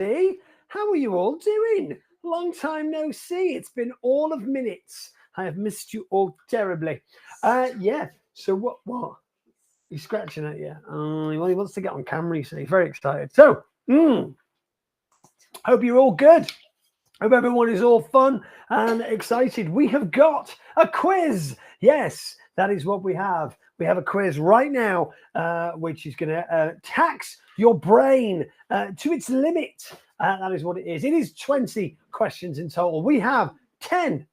Hey, how are you all doing? Long time no see. It's been all of minutes. I have missed you all terribly. Yeah. So what? He's scratching at you. Well, he wants to get on camera, you see. He's very excited. So, hope you're all good. Hope everyone is all fun and excited. We have got a quiz. Yes, that is what we have. We have a quiz right now, which is going to tax your brain to its limit. That is what it is. It is 20 questions in total. We have 10.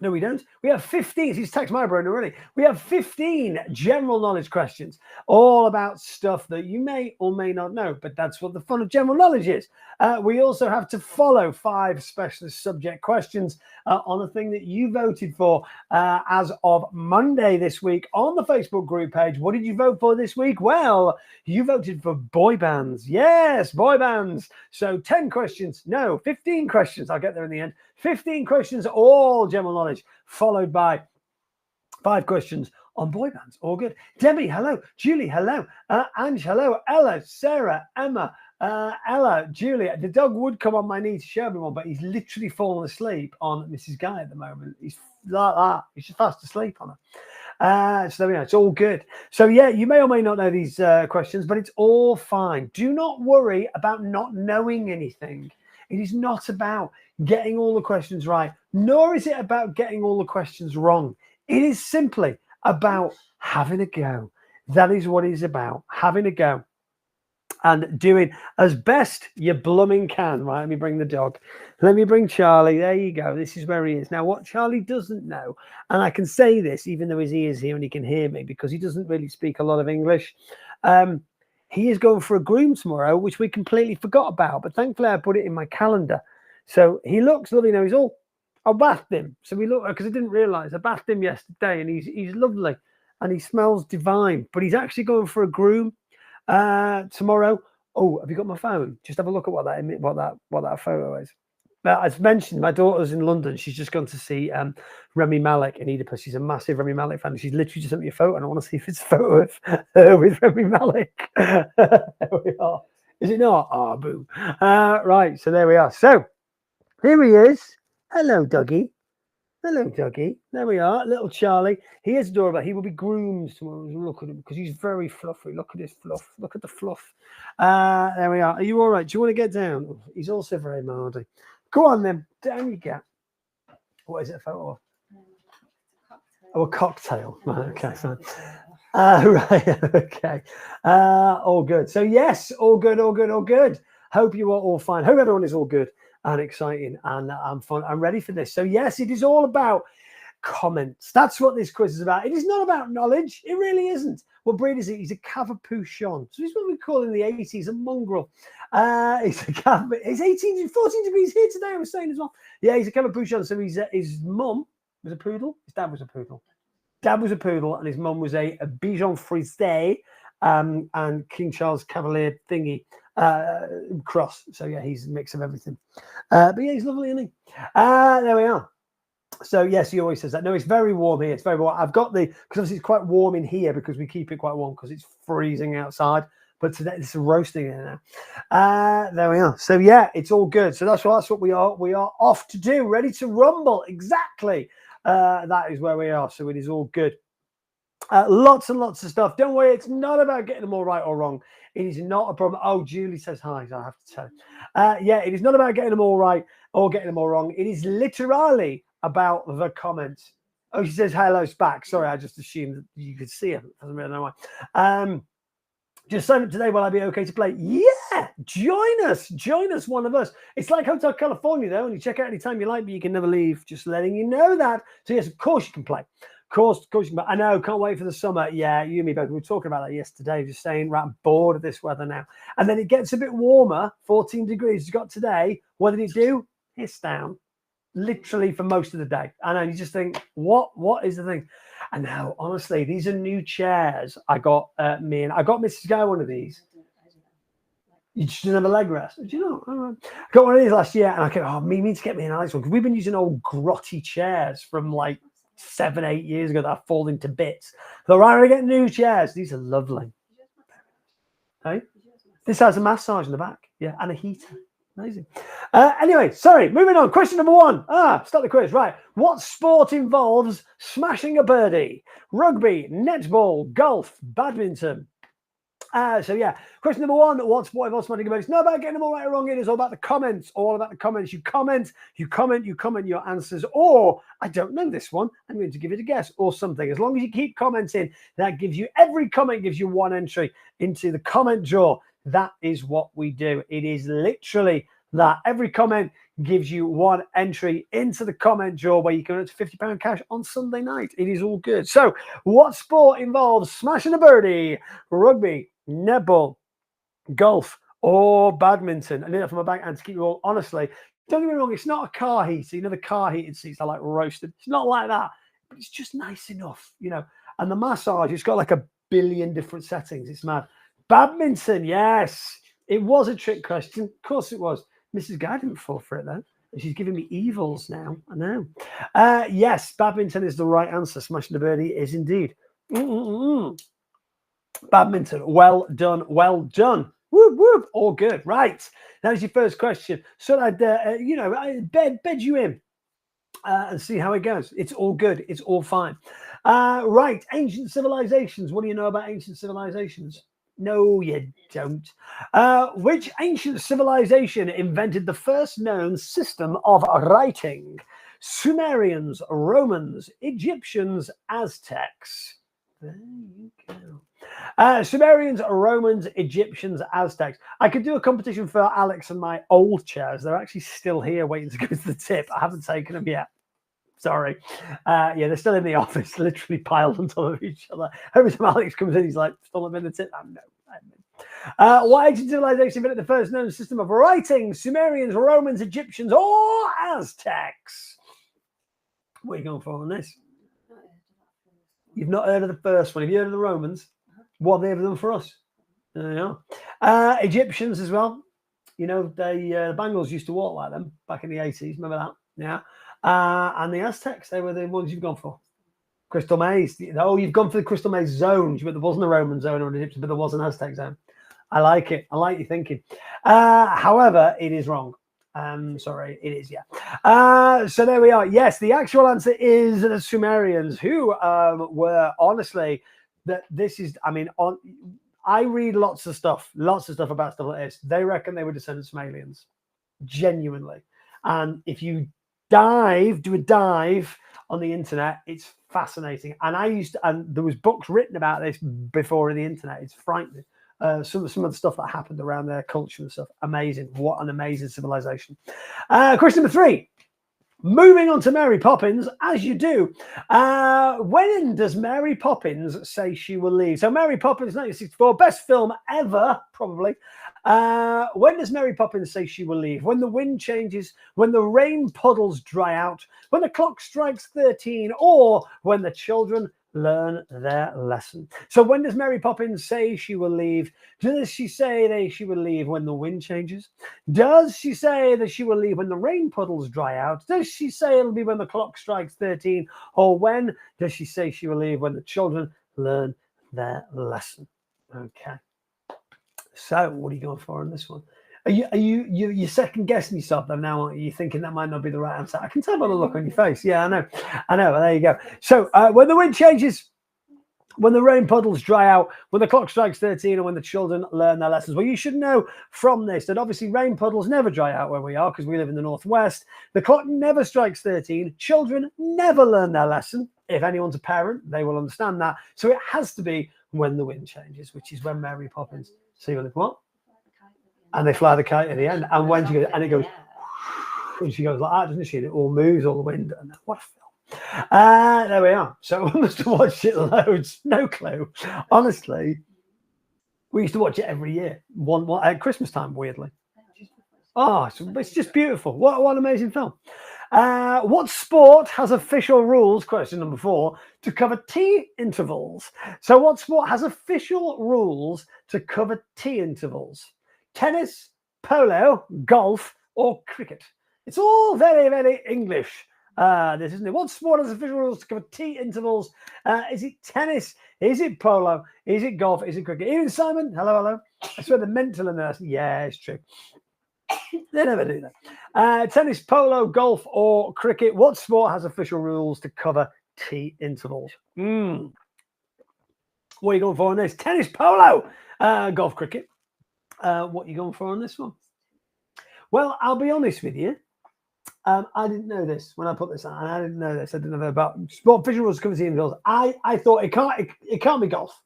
No, we don't. We have 15. He's taxed my brain already. We have 15 general knowledge questions, all about stuff that you may or may not know, but that's what the fun of general knowledge is. We also have to follow 5 specialist subject questions on a thing that you voted for as of Monday this week on the Facebook group page. What did you vote for this week? Well, you voted for boy bands. Yes, boy bands. So 10 questions. No, 15 questions. I'll get there in the end. 15 questions, all general knowledge, followed by 5 questions on boy bands. All good. Debbie, hello. Julie, hello. Ange, hello. Ella, Sarah, Emma, Ella, Julia. The dog would come on my knee to show everyone, but he's literally fallen asleep on Mrs. Guy at the moment. He's like that. He's just fast asleep on her. So there we are. It's all good. So yeah, you may or may not know these questions, but it's all fine. Do not worry about not knowing anything. It is not about getting all the questions right, nor is it about getting all the questions wrong. It is simply about having a go. That is what it is about, having a go and doing as best you blooming can. Right, let me bring the dog. Let me bring Charlie. There you go. This is where he is. Now, what Charlie doesn't know, and I can say this even though his ear's here and he can hear me because he doesn't really speak a lot of English, he is going for a groom tomorrow, which we completely forgot about. But thankfully, I put it in my calendar. So he looks lovely. Now, I bathed him. So we look, because I didn't realize I bathed him yesterday, and he's lovely and he smells divine. But he's actually going for a groom tomorrow. Oh, have you got my phone? Just have a look at what that photo is. As mentioned, my daughter's in London. She's just gone to see Remy Malek in Oedipus. She's a massive Remy Malek fan. She's literally just sent me a photo, and I want to see if it's a photo of her with Remy Malek. There we are. Is it not? Oh, boo. Right, so there we are. So here he is. Hello, Dougie. Hello, Dougie. There we are. Little Charlie. He is adorable. He will be groomed tomorrow. Look at him because he's very fluffy. Look at his fluff. Look at the fluff. There we are. Are you all right? Do you want to get down? Oh, he's also very mardy. Go on then. Down you get. What is it a photo of? Oh, a cocktail. Right, okay, fine. Right, okay. All good. So yes, all good, all good, all good. Hope you are all fine. Hope everyone is all good and exciting and I'm fun. I'm ready for this. So yes, it is all about comments. That's what this quiz is about. It is not about knowledge. It really isn't. What breed is he? He's a Cavapuchon. So he's what we call in the 80s a mongrel. He's 18, 14 degrees here today, I was saying as well. Yeah, he's a Cavapuchon. So his mum was a poodle. His dad was a poodle. Dad was a poodle and his mum was a Bichon Frise and King Charles Cavalier thingy cross. So yeah, he's a mix of everything. But yeah, he's lovely, isn't he? There we are. So yes, he always says that. No, it's very warm here. It's very warm. I've got because obviously it's quite warm in here because we keep it quite warm because it's freezing outside. But today it's roasting in now. There we are. So yeah, it's all good. So that's what we are. We are off to do, ready to rumble. Exactly. That is where we are. So it is all good. Lots and lots of stuff. Don't worry, it's not about getting them all right or wrong. It is not a problem. Oh, Julie says hi. So I have to tell you. Yeah, it is not about getting them all right or getting them all wrong. It is literally about the comments. Oh, she says hello's back. Sorry, I just assumed that you could see her. Doesn't really know why. Just sign up today. Will I be okay to play? Yeah, join us. Join us, one of us. It's like Hotel California, though, and you check out anytime you like, but you can never leave. Just letting you know that. So yes, of course you can play. Of course you can. I know. Can't wait for the summer. Yeah, you and me both. We were talking about that yesterday. Just saying, right, I'm bored of this weather now. And then it gets a bit warmer. 14 degrees. You got today. What did it do? It's down. Literally for most of the day. I know. You just think, what is the thing? And now, honestly, these are new chairs. I got I got Mrs. Guy one of these. You just didn't have a leg rest. Do you know? I got one of these last year, and I go, me need to get me a nice one because we've been using old grotty chairs from like 7-8 years ago that are falling to bits. So right, I get new chairs. These are lovely. Hey, this has a massage in the back, yeah, and a heater. Amazing. Anyway, sorry, moving on. Question number 1. Start the quiz. Right. What sport involves smashing a birdie? Rugby, netball, golf, badminton. So yeah, question number 1, what sport involves smashing a birdie? It's not about getting them all right or wrong. It is all about the comments. All about the comments. You comment your answers. Or, I don't know this one. I'm going to give it a guess or something. As long as you keep commenting, that gives you, every comment gives you 1 entry into the comment draw. That is what we do. It is literally that. Every comment gives you 1 entry into the comment draw where you can earn £50 cash on Sunday night. It is all good. So, what sport involves smashing a birdie? Rugby, netball, golf, or badminton? I need that from my back. And to keep you all honestly, don't get me wrong, it's not a car heater. You know, the car heated seats are like roasted. It's not like that, but it's just nice enough, you know. And the massage, it's got like a billion different settings. It's mad. Badminton, yes. It was a trick question. Of course it was. Mrs. Guy didn't fall for it, though. She's giving me evils now. I know. Yes, badminton is the right answer. Smashing the birdie is indeed. Badminton. Well done. Well done. Whoop, whoop. All good. Right. That was your first question. So I'd, bed you in and see how it goes. It's all good. It's all fine. Right. Ancient civilizations. What do you know about ancient civilizations? No, you don't. Which ancient civilization invented the first known system of writing? Sumerians, Romans, Egyptians, Aztecs. There you go. Sumerians, Romans, Egyptians, Aztecs. I could do a competition for Alex and my old chairs. They're actually still here waiting to go to the tip. I haven't taken them yet. Sorry. Yeah, they're still in the office, literally piled on top of each other. Every time Alex comes in, he's like, still in the tip. No. What ancient civilization invented the first known system of writing? Sumerians, Romans, Egyptians, or Aztecs? What are you going for on this? You've not heard of the first one. Have you heard of the Romans? What have they ever done for us? There you are. Egyptians as well. You know, the Bangles used to walk like them back in the 80s. Remember that? Yeah. And the Aztecs, they were the ones you've gone for. Crystal Maze. Oh, you've gone for the Crystal Maze zones, but there wasn't a Roman zone or an Egyptian, but there was an Aztec zone. I like it. I like your thinking. However, it is wrong. Sorry, it is, yeah. So there we are. Yes, the actual answer is the Sumerians, who were honestly, this is, I mean, I read lots of stuff about stuff like this. They reckon they were descendants from aliens, genuinely. And if you do a dive on the internet, it's fascinating. And and there was books written about this before in the internet. It's frightening. Some of the stuff that happened around their culture and stuff. Amazing. What an amazing civilization. Question number 3. Moving on to Mary Poppins, as you do. When does Mary Poppins say she will leave? So Mary Poppins, 1964, best film ever, probably. When does Mary Poppins say she will leave? When the wind changes, when the rain puddles dry out, when the clock strikes 13, or when the children learn their lesson. So when does Mary Poppins say she will leave? Does she say that she will leave when the wind changes? Does she say that she will leave when the rain puddles dry out? Does she say it'll be when the clock strikes 13? Or when does she say she will leave when the children learn their lesson? Okay. So what are you going for on this one? Are you second guessing yourself though now? Are you thinking that might not be the right answer? I can tell by the look on your face. Yeah, I know. Well, there you go. So when the wind changes, when the rain puddles dry out, when the clock strikes 13, and when the children learn their lessons. Well, you should know from this that obviously rain puddles never dry out where we are because we live in the northwest. The clock never strikes 13. Children never learn their lesson. If anyone's a parent, they will understand that. So it has to be when the wind changes, which is when Mary Poppins. See what? And they fly the kite at the end. And when she goes, and it goes, and she goes like that, doesn't she? And it all moves, all the wind. And what a film. There we are. So I must have watched it loads. No clue. Honestly, we used to watch it every year. One at Christmas time, weirdly. Oh, it's just beautiful. What an amazing film. What sport has official rules, question number 4, to cover tea intervals? So what sport has official rules to cover tea intervals? Tennis, polo, golf, or cricket? It's all very, very English, this, isn't it? What sport has official rules to cover tea intervals? Is it tennis? Is it polo? Is it golf? Is it cricket? Even Simon, hello. I swear the mental in there. Yeah, it's true. They never do that. Tennis, polo, golf, or cricket. What sport has official rules to cover tea intervals? What are you going for on this? Tennis, polo, golf, cricket. What are you going for on this one? Well, I'll be honest with you. I didn't know this when I put this on. I didn't know this. I didn't know about sport official rules to cover tea intervals. I thought it can't be golf.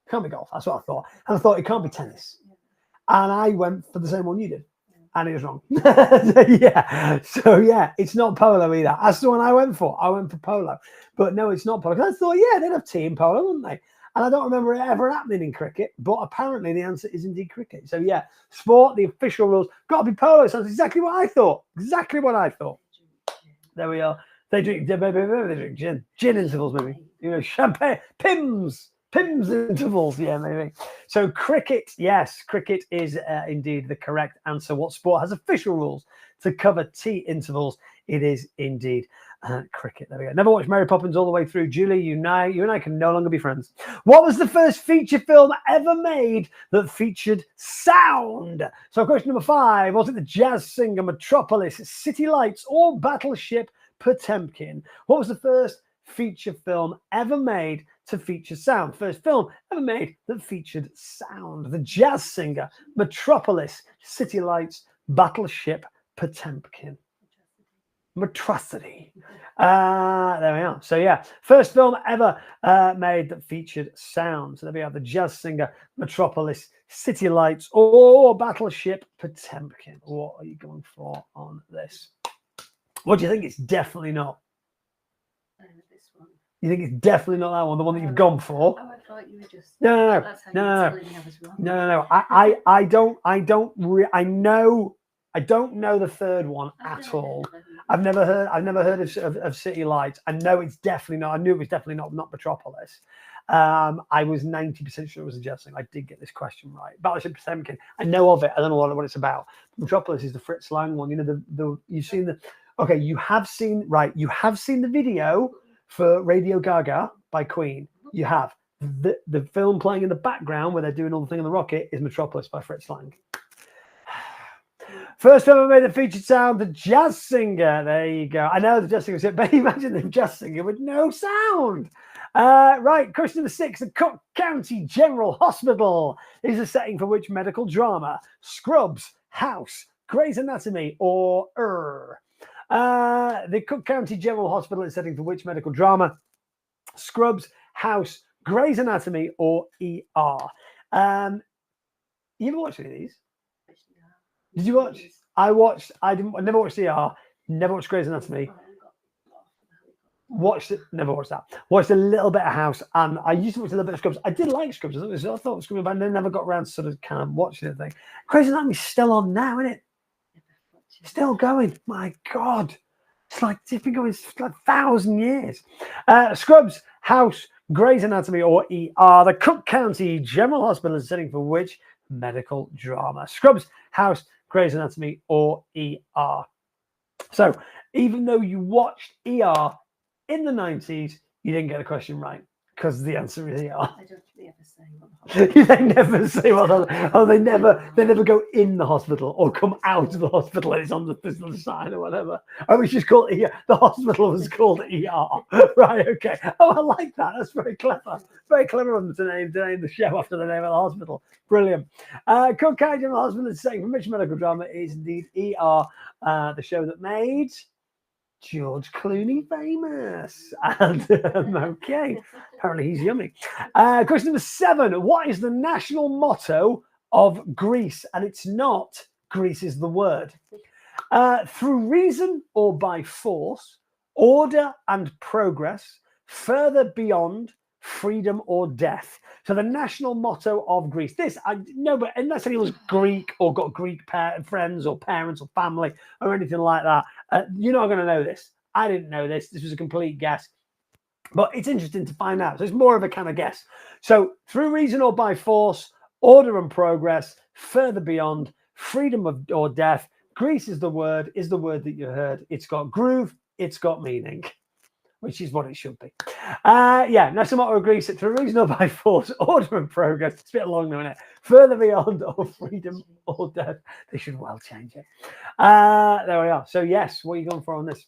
It can't be golf. That's what I thought. And I thought it can't be tennis. And I went for the same one you did. And it was wrong. So yeah, it's not polo either. That's the one I went for. I went for polo. But no, it's not polo. I thought, yeah, they'd have tea in polo, wouldn't they? And I don't remember it ever happening in cricket, but apparently the answer is indeed cricket. So yeah, sport, the official rules, got to be polo. So that's exactly what I thought. Exactly what I thought. There we are. They drink gin. Gin intervals, maybe. You know, champagne, Pimm's intervals, yeah, maybe. So cricket, yes, cricket is indeed the correct answer. What sport has official rules to cover tea intervals? It is indeed cricket. There we go. Never watched Mary Poppins all the way through. Julie, you and I can no longer be friends. What was the first feature film ever made that featured sound? So question number 5, was it the jazz singer Metropolis, City Lights, or Battleship Potemkin? What was the first feature film ever made to feature sound? First film ever made that featured sound. The jazz singer, Metropolis, City Lights, Battleship Potemkin. Metrocity. There we are. So yeah, first film ever made that featured sound. So there we are. The jazz singer, Metropolis, City Lights, or Battleship Potemkin. What are you going for on this? What do you think? It's definitely not. You think it's definitely not that one, the one that you've gone for? Oh, I thought you were just. No. I don't know the third one at all. I've never heard of City Lights. I know it's definitely not. I knew it was definitely not Metropolis. I was 90% sure it was a jazz thing. I did get this question right. Battleship Potemkin. I know of it. I don't know what it's about. Metropolis is the Fritz Lang one. You know you've seen the. Okay, you have seen the video for Radio Gaga by Queen. You have the film playing in the background where they're doing all the thing on the rocket is Metropolis by Fritz Lang. First film ever made that featured sound, the jazz singer. There you go. I know the jazz singer was it, but imagine the jazz singer with no sound. Right, question number 6. The Cook County General Hospital is a setting for which medical drama? Scrubs, House, Grey's Anatomy, or the Cook County General Hospital is setting for which medical drama? Scrubs, House, Grey's Anatomy, or ER? You ever watched any of these? Did you watch? I never watched ER. Never watched Grey's Anatomy. Watched it. Never watched that. Watched a little bit of House, and I used to watch a little bit of Scrubs. I did like Scrubs. I thought it was Scrubs, but I never got around to sort of kind of watching the thing. Grey's Anatomy's still on now, isn't it? Still going. My God. It's been going for like 1,000 years. Scrubs, House, Grey's Anatomy, or ER? The Cook County General Hospital is setting for which medical drama? Scrubs, House, Grey's Anatomy, or ER? So even though you watched ER in the 90s, you didn't get the question right because the answer is ER. I don't think they ever say what the hospital. They never say what the, oh, they never go in the hospital or come out of the hospital and it's on the side or whatever. Oh, we just call it ER. The hospital was called ER. Right, okay. Oh, I like that. That's very clever. Very clever of them to name the show after the name of the hospital. Brilliant. Cook County General Hospital is saying from which medical drama is indeed ER, the show that made George Clooney famous. And okay, apparently he's yummy. Question number 7. What is the national motto of Greece? And it's not Greece is the word. Through reason or by force, order and progress, further beyond, freedom or death. So the national motto of Greece. This, I know, but unless anyone's Greek or got Greek friends or parents or family or anything like that, you're not going to know this. I didn't know this. This was a complete guess. But it's interesting to find out. So it's more of a kind of guess. So through reason or by force, order and progress, further beyond, freedom or death. Greece is the word that you heard. It's got groove. It's got meaning. which is what it should be. Yeah, National motto of Greece: through reason or by force, order and progress. It's a bit long, isn't it? Further beyond or freedom or death. They should well change it. There we are. So yes, what are you going for on this?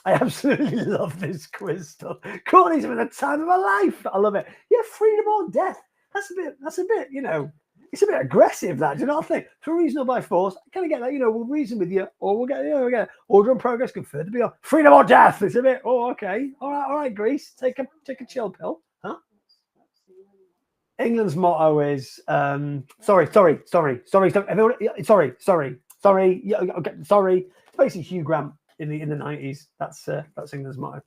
I absolutely love this quiz stuff. Courtney's having the time of my life. I love it. Yeah, freedom or death. That's a bit, you know, it's a bit aggressive, that. Do you not think? For reason or by force, I kind of get that, you know, we'll reason with you, or we'll get, you know, we get order and progress can further beyond. Freedom or death. It's a bit, oh, okay. All right, Greece. Take a chill pill. Huh? England's motto is sorry. Everyone, sorry. It's basically Hugh Grant in the 90s. That's England's motto.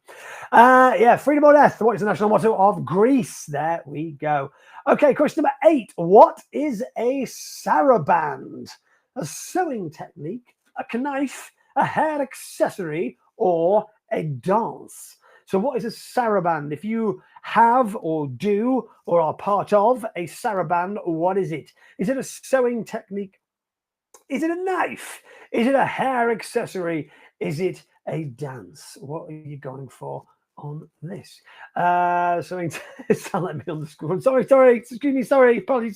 Yeah, freedom or death. What is the national motto of Greece? There we go. Okay, question number 8. What is a saraband? A sewing technique, a knife, a hair accessory, or a dance? So what is a saraband? If you have or do or are part of a saraband, what is it? Is it a sewing technique? Is it a knife? Is it a hair accessory? Is it a dance? What are you going for on this? Something sound like me on the school. Sorry, excuse me, sorry. Sewing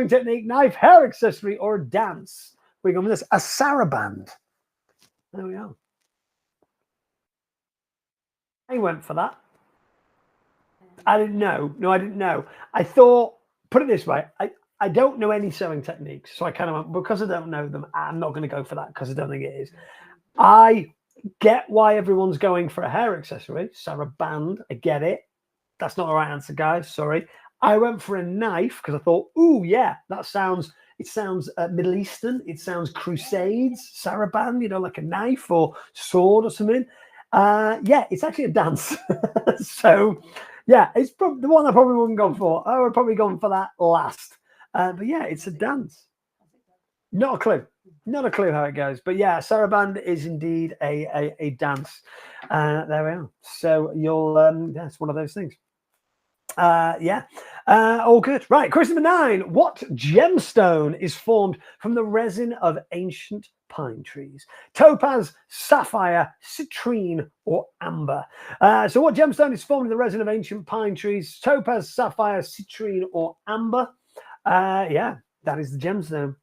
technique, knife, hair accessory, or a dance? We're going with this. A saraband. There we are. I went for that. I didn't know. No, I didn't know. I thought, put it this way, I don't know any sewing techniques. So I kind of went, because I don't know them, I'm not going to go for that because I don't think it is. I get why everyone's going for a hair accessory. Saraband, I get it. That's not the right answer, guys. Sorry. I went for a knife because I thought, ooh, yeah, it sounds Middle Eastern. It sounds Crusades, saraband, you know, like a knife or sword or something. Yeah, it's actually a dance. So, yeah, it's probably the one I probably wouldn't go for. I would probably gone for that last. But yeah, it's a dance. Not a clue. Not a clue how it goes. But yeah, saraband is indeed a dance. There we are. So you'll, yeah, it's one of those things. Yeah, all good. Right, question number 9. What gemstone is formed from the resin of ancient pine trees? Topaz, sapphire, citrine, or amber? So what gemstone is formed from the resin of ancient pine trees? Topaz, sapphire, citrine, or amber? Yeah, that is the gemstone.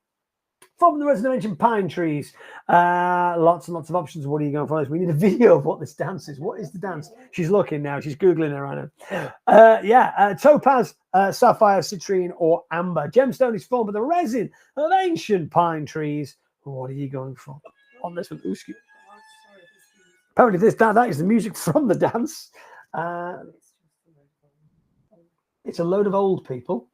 From the resin of ancient pine trees. Lots and lots of options. What are you going for? We need a video of what this dance is. What is the dance? She's looking now. She's Googling it right now. Yeah, topaz, sapphire, citrine, or amber. Gemstone is formed by the resin of ancient pine trees. What are you going for on this one? Ooh, apparently that is the music from the dance. It's a load of old people.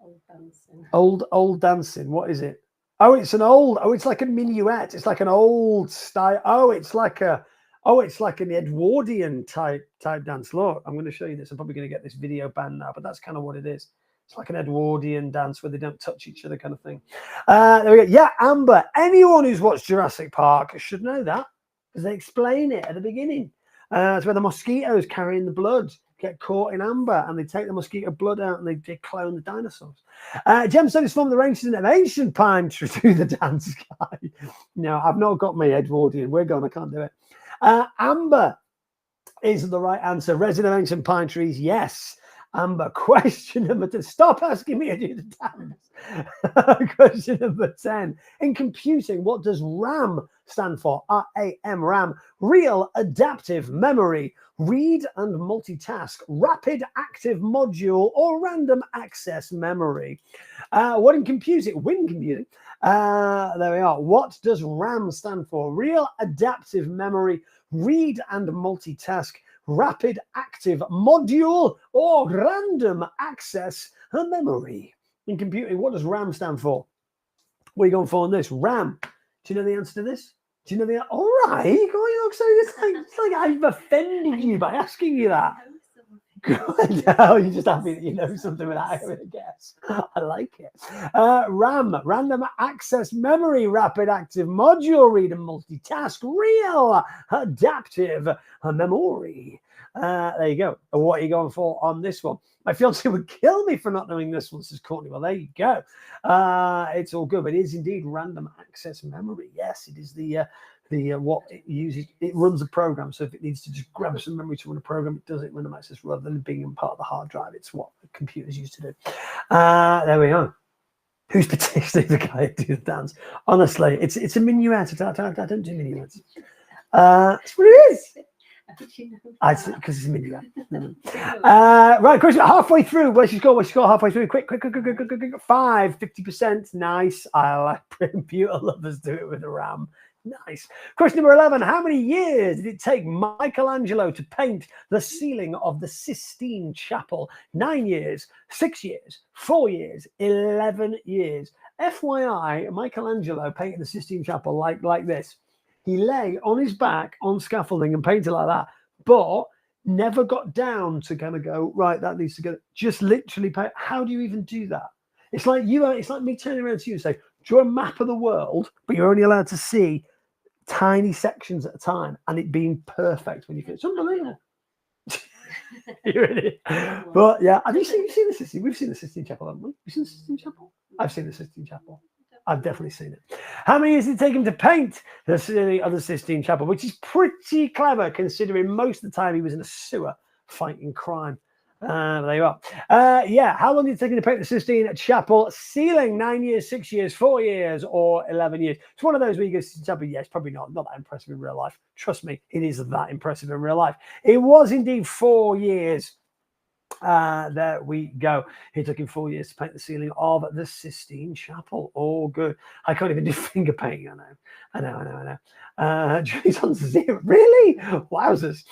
Old dancing. What is it? Oh, it's it's like a minuet. It's like an old style. Oh, it's like an Edwardian type dance. Look, I'm going to show you this. I'm probably going to get this video banned now, but that's kind of what it is. It's like an Edwardian dance where they don't touch each other kind of thing. There we go. Yeah, amber. Anyone who's watched Jurassic Park should know that because they explain it at the beginning. It's where the mosquitoes carrying the blood get caught in amber and they take the mosquito blood out and they clone the dinosaurs. Gemstone is formed the ranges of ancient pine tree to the dance guy. No, I've not got my Edwardian. We're gone. I can't do it. Amber is the right answer. Resin of ancient pine trees. Yes. Amber. Question number 10. Stop asking me to do the dance. Question number 10. In computing, what does RAM stand for? RAM. RAM. Real adaptive memory. Read and multitask. Rapid active module or random access memory. What in computing? Win computing. There we are. What does RAM stand for? Real adaptive memory. Read and multitask. Rapid active module or random access memory. In computing, what does RAM stand for? What are you going for on this? RAM. Do you know the answer to this? Do you know the? All right. You look so. It's like I've offended you by asking you that. No, you're just happy that you know something without having a guess. I like it. RAM, random access memory, rapid active module, read and multitask, real adaptive memory. There you go. What are you going for on this one? My fiance would kill me for not knowing this one, says Courtney. Well, there you go. It's all good, but it is indeed random access memory. Yes, it is the what it uses. It runs a program, so if it needs to just grab some memory to run a program, it does it random access rather than being in part of the hard drive. It's what the computers used to do. There we go. Who's particularly the guy who do the dance? Honestly, it's a minuet. I don't do minuets. That's what it is. Because it's a minuet. Right, question halfway through. Where's she score? Halfway through. Quick. 50%. Nice. I like computer lovers do it with a RAM. Nice. Question number 11. How many years did it take Michelangelo to paint the ceiling of the Sistine Chapel? 9 years, 6 years, 4 years, 11 years. FYI, Michelangelo painted the Sistine Chapel like this. He lay on his back on scaffolding and painted like that, but never got down to kind of go, right, that needs to go. Just literally paint. How do you even do that? It's like me turning around to you and say, draw a map of the world, but you're only allowed to see tiny sections at a time, and it being perfect when you finish. It's unbelievable. But yeah, have you seen the Sistine? We've seen the Sistine Chapel, haven't we? You've seen the Sistine Chapel? I've seen the Sistine Chapel. I've definitely seen it. How many years did it take him to paint the ceiling of the Sistine Chapel? Which is pretty clever, considering most of the time he was in a sewer fighting crime. There you are. Yeah, how long did it take him to paint the Sistine Chapel ceiling? 9 years, 6 years, 4 years, or 11 years? It's one of those where you go, Chapel, yes, probably not that impressive in real life. Trust me, it is that impressive in real life. It was indeed 4 years. There we go. It took him 4 years to paint the ceiling of the Sistine Chapel. All good. I can't even do finger painting. I know. Johnny's on 0. Really? Wowzers.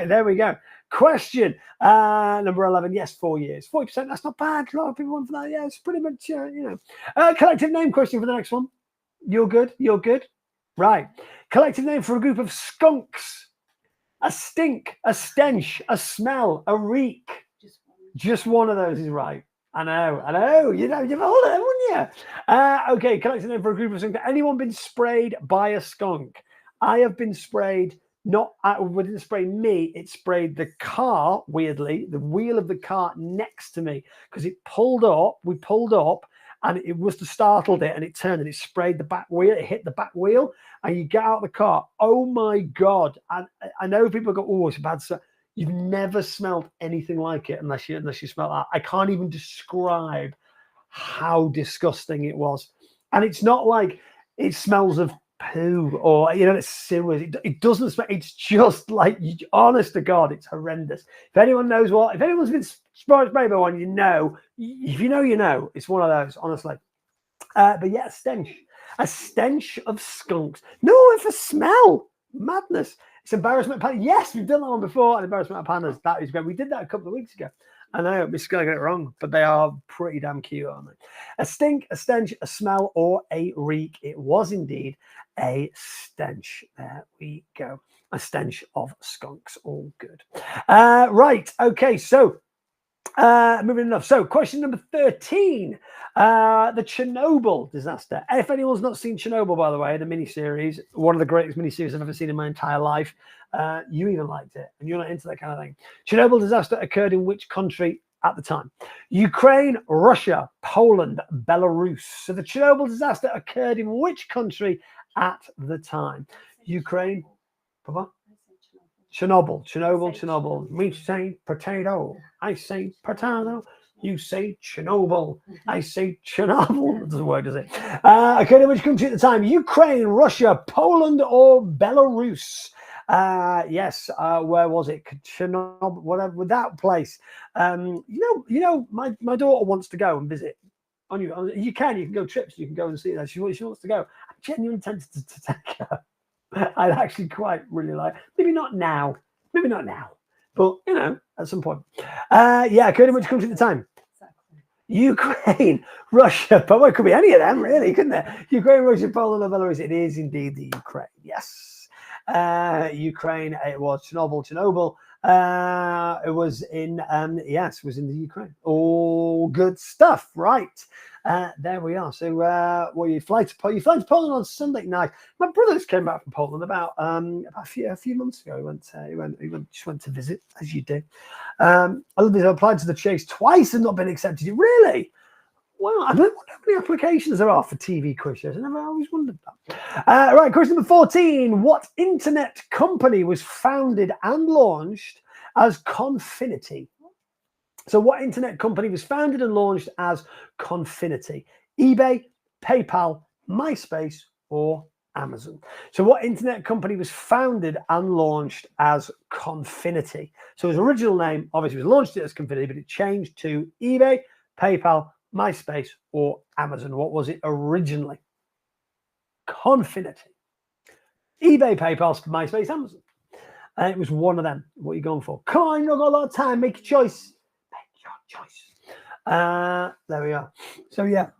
There we go. Question number 11. Yes, 4 years. 40%. That's not bad. A lot of people want for that. Yeah, it's pretty much, collective name question for the next one. You're good. Right. Collective name for a group of skunks. A stink, a stench, a smell, a reek. Just one of those is right. I know. You've all of them, wouldn't you? Okay, collective name for a group of skunks. Anyone been sprayed by a skunk? I have been sprayed. It didn't spray me. It sprayed the car. Weirdly, the wheel of the car next to me, because it pulled up. We pulled up, and it must have startled it, and it turned and it sprayed the back wheel. It hit the back wheel, and you get out of the car. Oh my God! And I know people go, "Oh, it's a bad smell." You've never smelled anything like it unless you smell that. I can't even describe how disgusting it was. And it's not like it smells of poo or it's sewers. It doesn't smell. It's just like, honest to God, it's horrendous. If anyone knows if anyone's been sprayed by one, if you know, it's one of those, honestly. But yeah, a stench of skunks. No one for smell. Madness. It's embarrassment. Yes, we've done that one before. An embarrassment of pandas. That is great. We did that a couple of weeks ago. I know, I'm just going to get it wrong, but they are pretty damn cute, aren't they? A stink, a stench, a smell, or a reek. It was indeed a stench. There we go. A stench of skunks. All good. Right. Okay. So, moving enough. So, question number 13. The Chernobyl disaster. If anyone's not seen Chernobyl, by the way, the miniseries, one of the greatest miniseries I've ever seen in my entire life. You even liked it, and you're not into that kind of thing. Chernobyl disaster occurred in which country at the time? Ukraine, Russia, Poland, Belarus. So the Chernobyl disaster occurred in which country at the time? Ukraine. Papa? Chernobyl. We say potato. I say potato. You say Chernobyl. I say Chernobyl. It doesn't work, does it? Okay, which country at the time? Ukraine, Russia, Poland, or Belarus? Yes. Where was it? Chernobyl, whatever, with that place. My daughter wants to go and visit. You can go trips. You can go and see that. She wants to go. I'm genuinely tempted to take her. I'd actually quite really like. Maybe not now. But at some point. Occurred in which country at the time? Ukraine, Russia, but it could be any of them, really, couldn't it? Ukraine, Russia, Poland, or Belarus. It is indeed the Ukraine. Yes, Ukraine. It was Chernobyl. It was in it was in the Ukraine. All good stuff, right? There we are. So, well, you fly to Poland on Sunday night. My brother just came back from Poland about a few months ago. He went to visit, as you do. I love this. I applied to the Chase twice and not been accepted. Really? Well, I don't wonder how many applications there are for TV quiz shows. I always wondered that. Right, question number 14. What internet company was founded and launched as Confinity? So what internet company was founded and launched as Confinity? eBay, PayPal, MySpace, or Amazon? So what internet company was founded and launched as Confinity? So his original name, obviously, was launched as Confinity, but it changed to eBay, PayPal, MySpace, or Amazon. What was it originally? Confinity. eBay, PayPal, MySpace, Amazon. And it was one of them. What are you going for? Come on, you've not got a lot of time. Make a choice. Make your choice. There we are. So, yeah.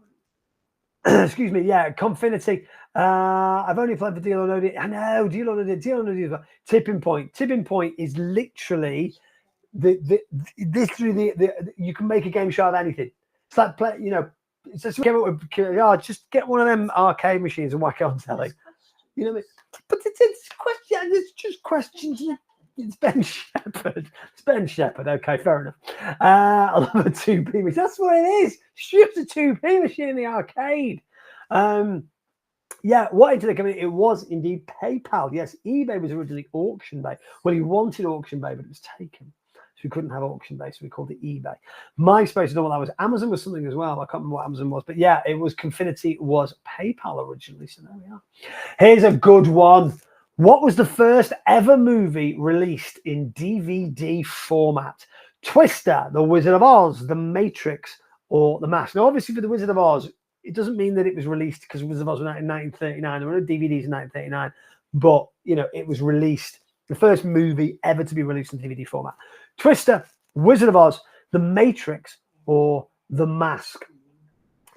Excuse me. Yeah, Confinity. I've only applied for Deal or No Deal. I know. Deal or No Deal. Deal or No Deal. Tipping Point. Tipping Point is literally you can make a game show of anything. It's like play, it's just came up with, just get one of them arcade machines and whack it on telly. You know what I mean? But it's question. It's just questions. It's Ben Shepherd. It's Ben Shepherd. Okay, fair enough. I love a 2p machine. That's what it is. Shoot a 2p machine in the arcade. Yeah, what internet company? It was indeed PayPal. Yes, eBay was originally Auction Bay. Well, he wanted Auction Bay, but it was taken. We couldn't have Auction Bay, so we called it eBay. MySpace, I don't know what that was. Amazon was something as well. I can't remember what Amazon was, but yeah, it was Confinity was PayPal originally. So there we are. Here's a good one. What was the first ever movie released in DVD format? Twister, The Wizard of Oz, The Matrix, or The Mask? Now, obviously, for The Wizard of Oz, it doesn't mean that it was released because Wizard of Oz was in 1939. There were no DVDs in 1939, but it was released. The first movie ever to be released in DVD format. Twister, Wizard of Oz, The Matrix, or The Mask?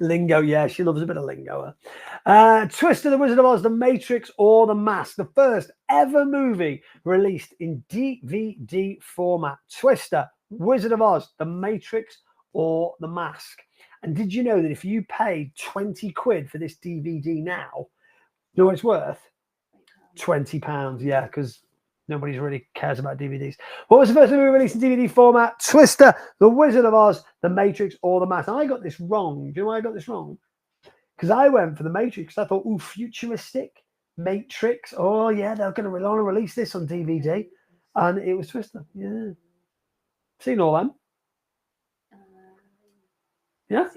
Lingo, yeah, she loves a bit of lingo. Twister, The Wizard of Oz, The Matrix, or The Mask? The first ever movie released in DVD format. Twister, Wizard of Oz, The Matrix, or The Mask? And did you know that if you paid 20 quid for this DVD now, you know what it's worth? £20, yeah, because nobody really cares about DVDs. What was the first movie released in DVD format? Twister, The Wizard of Oz, The Matrix, or The Mask? I got this wrong. Do you know why I got this wrong? Because I went for The Matrix. I thought, ooh, futuristic Matrix. Oh, yeah, they're going to release this on DVD. And it was Twister. Yeah. Seen all them? Yeah?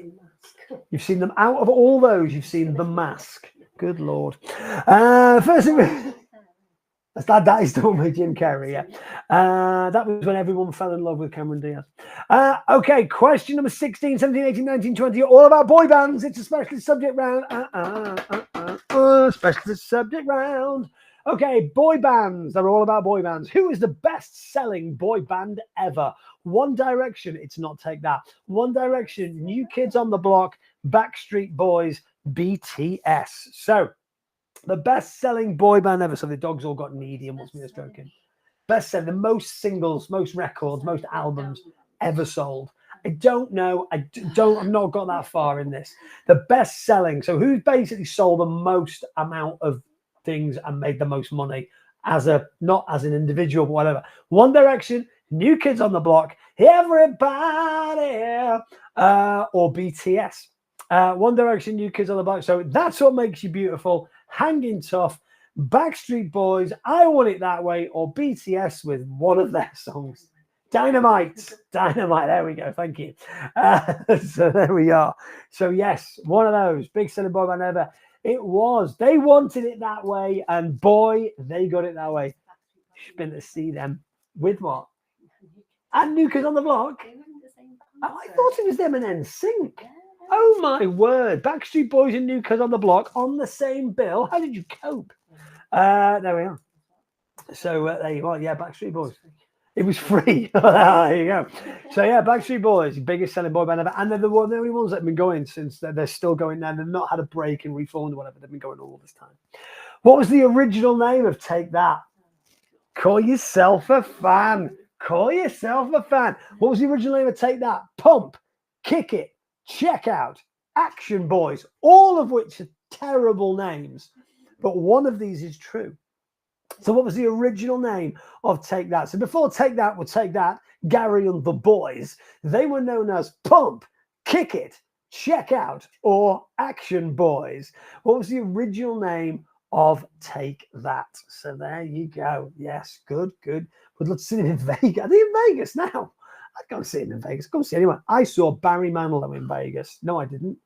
You've seen them out of all those. You've seen The Mask. Good Lord. First thing... That is the one with Jim Carrey, yeah. That was when everyone fell in love with Cameron Diaz. Okay, question number 16, 17, 18, 19, 20. All about boy bands. It's a specialist subject round. Specialist subject round. Okay, boy bands. They're all about boy bands. Who is the best-selling boy band ever? One Direction. It's not Take That. One Direction, New Kids on the Block, Backstreet Boys, BTS. So, the best-selling boy band ever. So the dogs all got needy and wants me to stroking. Best-selling, the most singles, most records, most albums ever sold. I don't know. I've not got that far in this. The best-selling. So who's basically sold the most amount of things and made the most money not as an individual, but whatever. One Direction, New Kids on the Block, everybody, or BTS. One Direction, New Kids on the Block. So That's What Makes You Beautiful, Hanging Tough, Backstreet Boys, I Want It That Way, or BTS with one of their songs. Dynamite. There we go. Thank you. So there we are. So yes, one of those big selling boy band ever. It was. They wanted it that way, and boy, they got it that way. You've been to see them with what? And New Kids on the Block. Oh, I thought it was them and NSYNC. Oh my word. Backstreet Boys and New Kids on the Block on the same bill. How did you cope? There we are. So there you are. Yeah, Backstreet Boys. It was free. There you go. So yeah, Backstreet Boys, biggest selling boy band ever. And they're the only ones that have been going since they're still going now. They've not had a break and reformed or whatever. They've been going all this time. What was the original name of Take That? Call yourself a fan. Call yourself a fan. What was the original name of Take That? Pump, Kick It, Check Out, Action Boys, all of which are terrible names, but one of these is true. So what was the original name of Take That? So before Take That would Take That, Gary and the Boys, they were known as Pump, Kick It, Check Out, or Action Boys. What was the original name of Take That? So there you go. Yes, good. Would love to see him in Vegas. Are they in Vegas now? I'd go and see him in Vegas. Go and see anyone. I saw Barry Manilow in Vegas. No, I didn't.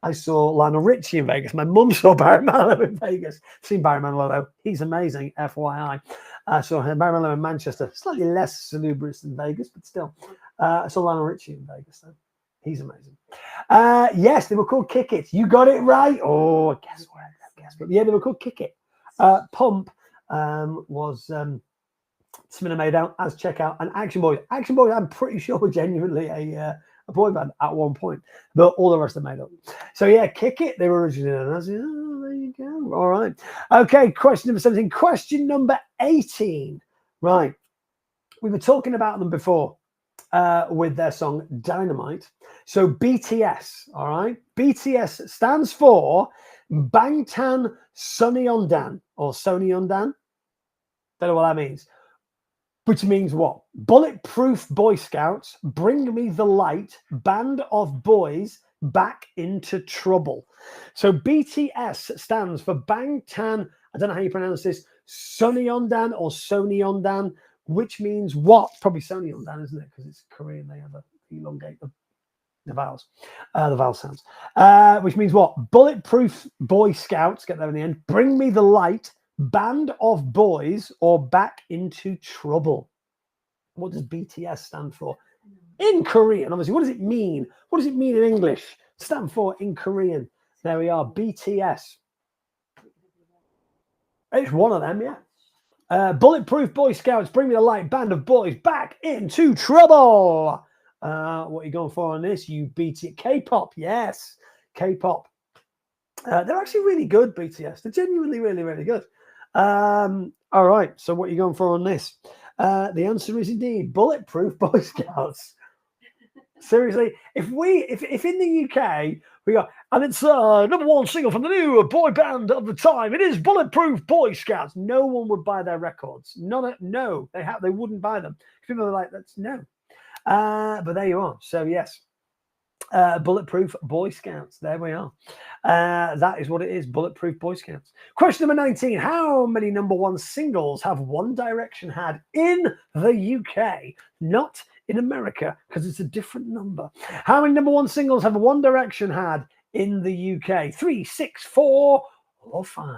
I saw Lionel Richie in Vegas. My mum saw Barry Manilow in Vegas. Seen Barry Manilow though. He's amazing, FYI. I saw Barry Manilow in Manchester. Slightly less salubrious than Vegas, but still. I saw Lionel Richie in Vegas though. He's amazing. Yes, they were called Kick It. You got it right. Oh, guess what? But yeah, they were called Kick It. Pump was Smith made out as Check Out, and Action Boys. Action Boys, I'm pretty sure, were genuinely a boy band at one point, but all the rest are made up. So yeah, Kick It, they were originally known as. Oh, there you go. All right. Okay, question number 17. Question number 18. Right. We were talking about them before with their song Dynamite. So BTS, all right. BTS stands for Bangtan Sonyeondan or Sonyeondan. Don't know what that means. Which means what? Bulletproof Boy Scouts, Bring Me the Light, Band of Boys Back into Trouble. So BTS stands for Bangtan, I don't know how you pronounce this, Sonyeondan or Sonyeondan, which means what? Probably Sonyeondan, isn't it? Because it's Korean, they have a elongate the vowels, the vowel sounds. Which means what? Bulletproof Boy Scouts, get there in the end, Bring Me the Light, Band of Boys, or Back into Trouble. What does BTS stand for in Korean? Obviously, what does it mean? What does it mean in English? Stand for in Korean. There we are, BTS. It's one of them, yeah. Bulletproof Boy Scouts, Bring Me the Light, Band of Boys, Back into Trouble. What are you going for on this? You BT K-pop, yes, K-pop. They're actually really good, BTS. They're genuinely really, really good. All right, so what are you going for on this? The answer is indeed Bulletproof Boy Scouts. Seriously, if in the UK we go, and it's number one single from the new boy band of the time, it is Bulletproof Boy Scouts. No one would buy their records. No, they wouldn't buy them. People are like, that's no. But there you are. So yes. Bulletproof Boy Scouts. There we are. That is what it is. Bulletproof Boy Scouts. Question number 19. How many number one singles have One Direction had in the UK? Not in America, because it's a different number. How many number one singles have One Direction had in the UK? 3, 6, 4, or 5?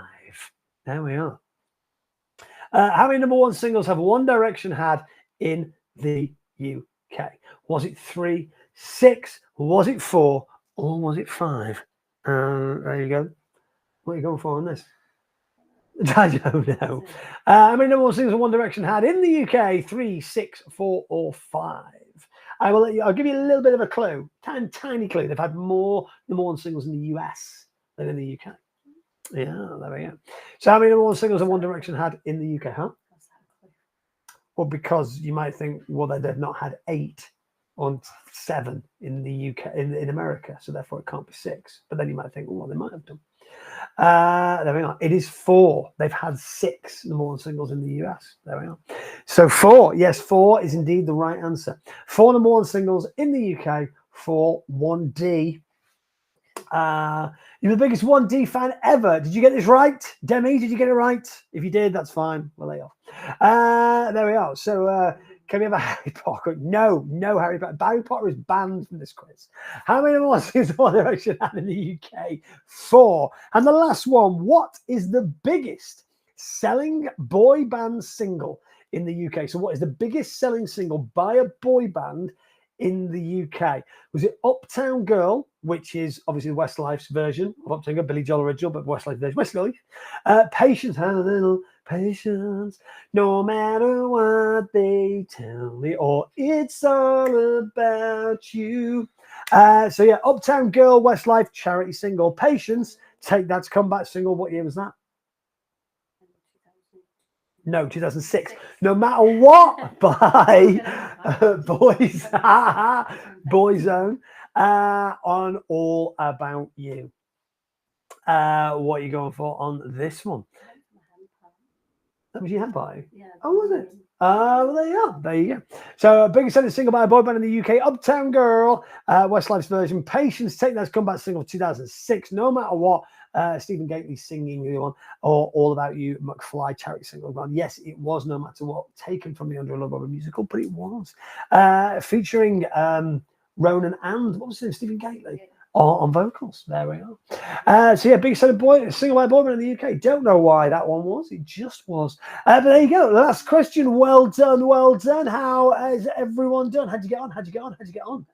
There we are. How many number one singles have One Direction had in the UK? Was it 3, 6, was it 4, or was it 5? There you go. What are you going for on this? I don't know. How many number one singles One Direction had in the UK? 3, 6, 4, or 5? I'll give you a little bit of a clue. Tiny clue. They've had more number one singles in the US than in the UK. Yeah, there we go. So how many number one singles have One Direction had in the UK, huh? Well, because you might think, well, they've not had 8 on 7 in the UK, in America, so therefore it can't be 6. But then you might think, well, they might have done. There we are. It is 4. They've had 6 number one singles in the US. There we are. So 4. Yes, 4 is indeed the right answer. 4 number one singles in the UK for 1D. You're the biggest 1D fan ever. Did you get this right? Demi, did you get it right? If you did, that's fine. We'll lay off. There we are. So can we have a Harry Potter? No Harry Potter. Harry Potter is banned from this quiz. How many more things One Direction have in the UK? 4. And the last one, what is the biggest selling boy band single in the UK? So what is the biggest selling single by a boy band in the UK? Was it Uptown Girl, which is obviously Westlife's version of Uptown Girl, Billy Joel original, but Westlife version. Westlife. Patience, have a little patience, no matter what they tell me, or it's all about you. So yeah, Uptown Girl, Westlife, charity single. Patience, Take That's comeback single. What year was that? No, 2006. No matter what by Boyzone. on All About You. What are you going for on this one? That was your hand party? Yeah. Oh, was it? Well, there you are. There you go. So, biggest selling single by a boy band in the UK, Uptown Girl, Westlife's version, Patience, Take That's comeback single 2006, No Matter What, Stephen Gately singing the one, or All About You, McFly charity single. Gone. Yes, it was No Matter What, taken from the Under a Love Robin musical, but it was. Featuring Ronan and, what was his name, Stephen Gately? Yeah. On vocals. There we are. So yeah, big selling boy, single by boy band in the UK. Don't know why that one was. It just was. But there you go. Last question. Well done. Well done. How is everyone done? How'd you get on? How'd you get on? How'd you get on?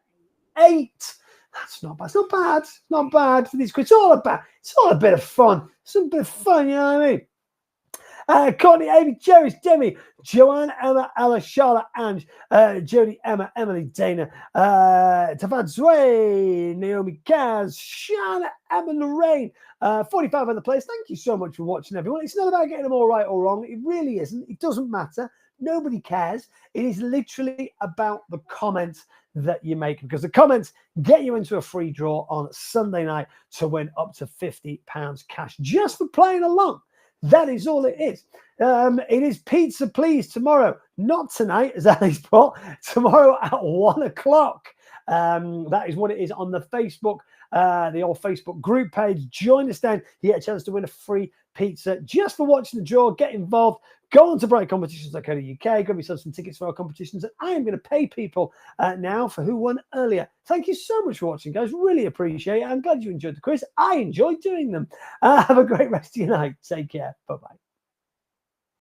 8. That's not bad. It's not bad. It's not bad for these quiz. It's all a bit of fun. Some bit of fun, you know what I mean? Courtney, Amy, Jerry, Demi, Joanne, Emma, Ella, Charlotte, Ange, Jody, Emma, Emily, Dana, Tafad Zway, Naomi, Kaz, Shanna, Emma, Lorraine, 45 other players. Thank you so much for watching, everyone. It's not about getting them all right or wrong. It really isn't. It doesn't matter. Nobody cares. It is literally about the comments that you make, because the comments get you into a free draw on Sunday night to win up to £50 cash just for playing along. That is all it is. It is Pizza Please tomorrow, not tonight, as Ali's put, tomorrow at 1 o'clock. That is what it is on the Facebook, the old Facebook group page. Join us then. You get a chance to win a free pizza just for watching the draw. Get involved. Go on to brightcompetitions.co.uk. Grab yourself some tickets for our competitions. And I am going to pay people now for who won earlier. Thank you so much for watching, guys. Really appreciate it. I'm glad you enjoyed the quiz. I enjoyed doing them. Have a great rest of your night. Take care. Bye-bye.